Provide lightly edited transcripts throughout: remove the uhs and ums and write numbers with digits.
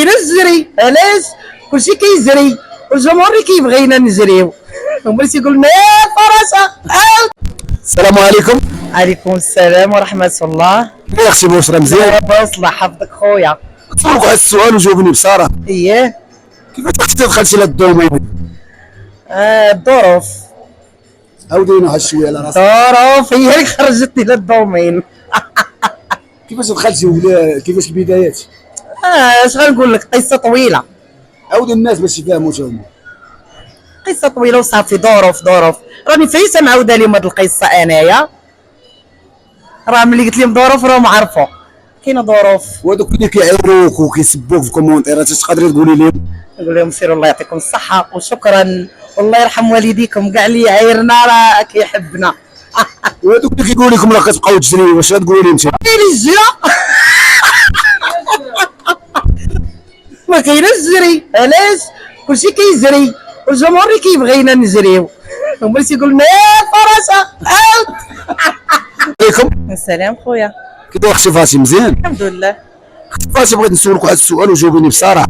كاينه الجري، علاش؟ كلشي كيجري والجمهور اللي كيبغينا نجريو، هما اللي تيقول لنا يا فراشة. السلام عليكم. عليكم السلام ورحمة الله. كيفاش اختي بشرى مزيان؟ لاباس الله يحفظك خويا. نسولك واحد السؤال وجاوبني بصراحه. اييه. كيفاش اختي دخلتي لهاد الدومين؟ الظروف. عاودينا واحد شويه على راسك. الظروف هي اللي خرجتني للدومين. كيفاش دخلتي ولا كيفاش البدايات؟ اش غنقول لك، قصة طويلة. عاود الناس باش يفهموا تا هما. قصة طويلة وصافي. ظروف راني فايته معاودة لهم هاد القصة انايا. راه ملي قلت لهم ظروف راهم عرفوا كاينه ظروف. وهذوك اللي كيعيروك وكيسبوك في الكومونتيرات تقدري تقولي لهم؟ نقول لهم سيروا الله يعطيكم الصحة وشكرا والله يرحم والديكم كاع اللي عايرنا راه كيحبنا. وهذوك اللي كيقولوا لكم راه كتبقاو تجريو واش غتقولي لهم انت؟ كاين الجرا. ما كايناش الجري، علاش؟ كلشي كيجري والجمهور اللي كيبغينا نجريو، هما اللي تيقول لنا يا فراشة. عليكم السلام خويا. كيفاش اختي فاطمه مزيان؟ الحمد لله. اختي فاطمه بغيت نسولك واحد السؤال وجاوبيني بصراحه.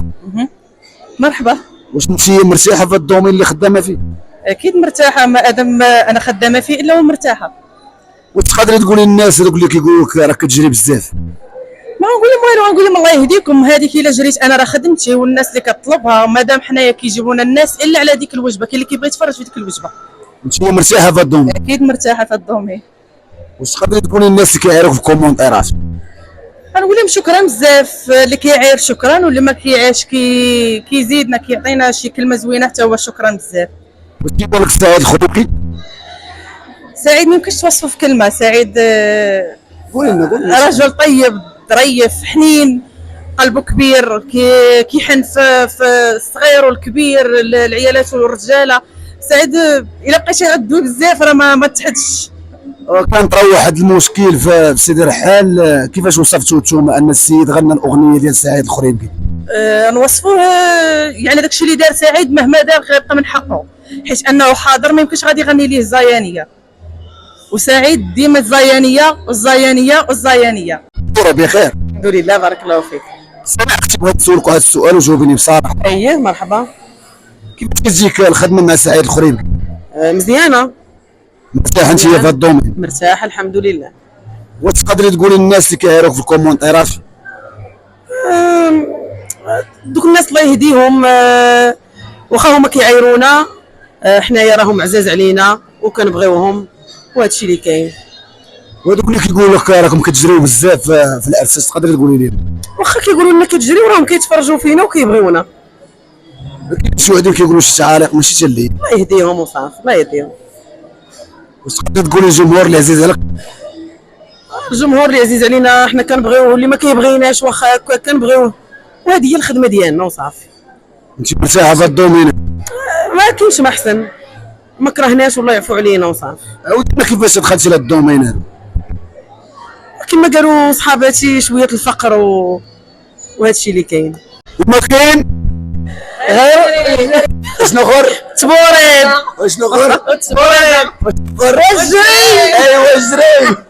مرحبا. واش انت مرتاحه في الدومين اللي خدامه فيه؟ اكيد مرتاحه، ما ادم انا خدامه فيه الا ومرتاحه. وتقدري تقولي للناس هذوك اللي كيقولوا لك راك كتجري بزاف؟ ما نقول لهم والو، نقول لهم الله يهديكم، هذيك الا جريت انا راه خدمتي والناس اللي كطلبها، مادام حنايا كيجيبونا الناس الا على ديك الوجبه، كاين اللي كيبغي يتفرج في ديك الوجبه. انت مرتاحه في الدومين؟ اكيد مرتاحه في الدومين. واش تقدري تقولي للناس اللي كيعيروك في الكومونتيرات؟ غنقول لهم شكرا بزاف، اللي كيعاير شكرا واللي ما كيعايرش كيزيدنا كيعطينا شي كلمه زوينه حتى هو شكرا بزاف. واش كيقول لك سعيد الخلوقي؟ سعيد ما يمكنش توصفه في كلمه. سعيد قولي لنا رجل طيب ظريف حنين، قلبه كبير، كيحن في الصغير والكبير، العيالات والرجاله. سعيد الا بقيتي غدوي بزاف راه ما تحدش. كان طرا واحد المشكل في سيدي رحال، كيفاش وصفتوا نتوما ان السيد غنى الاغنيه ديال سعيد الخريبكي؟ نوصفوه يعني داكشي اللي دار سعيد مهما دار غيبقى من حقه، حيت انه حاضر ما يمكنش غادي يغني ليه الزيانيه، وسعيد ديما الزيانيه والزيانيه والزيانيه. بخير الحمد لله بارك الله فيك. سمعت بغيت نسولك واحد السؤال وجاوبيني بصراحه. اييه مرحبا. كيفاش كتجيك الخدمه مع سعيد الخريبكي؟ مزيانه. مرتاحه انت في الدومين؟ مرتاحه الحمد لله. واش تقدري تقولي للناس اللي كيعيروك في الكومونتيرات؟ دوك الناس الله يهديهم، واخا هما كيعايرونا، حنايا راهم عزاز علينا وكنبغيوهم وهذا الشيء اللي كاين. وهذوك اللي كيقولوا لك راكم كتجريو بزاف في الارساس تقدري تقولي لهم؟ واخا كيقولوا لنا كتجريو راهم كيتفرجوا فينا وكيبغيونا. كاين شي وحدين كيقولوا شي تعاليق ماشي حتى اللي الله يهديهم وصافي الله يهديهم. واش تقدري تقولي للجمهور اللي عزيز عليك؟ الجمهور اللي عزيز علينا حنا كنبغيوه، اللي ما كيبغيناش واخا كنبغيوه، وهذه هي الخدمه ديالنا وصافي. انت مرتاحه في الدومين؟ ما كاينش ما احسن، ما كرهناش والله يعفو علينا وصافي. عاودنا كيفاش دخلتي لهاد الدومين هذا؟ كما قالوا صحاباتي شويه الفقر وهذا الشيء اللي كاين. وما كاين غير شنو اخر؟ تبورين. وشنو اخر؟ تبورين. الرجل ايوا الجري.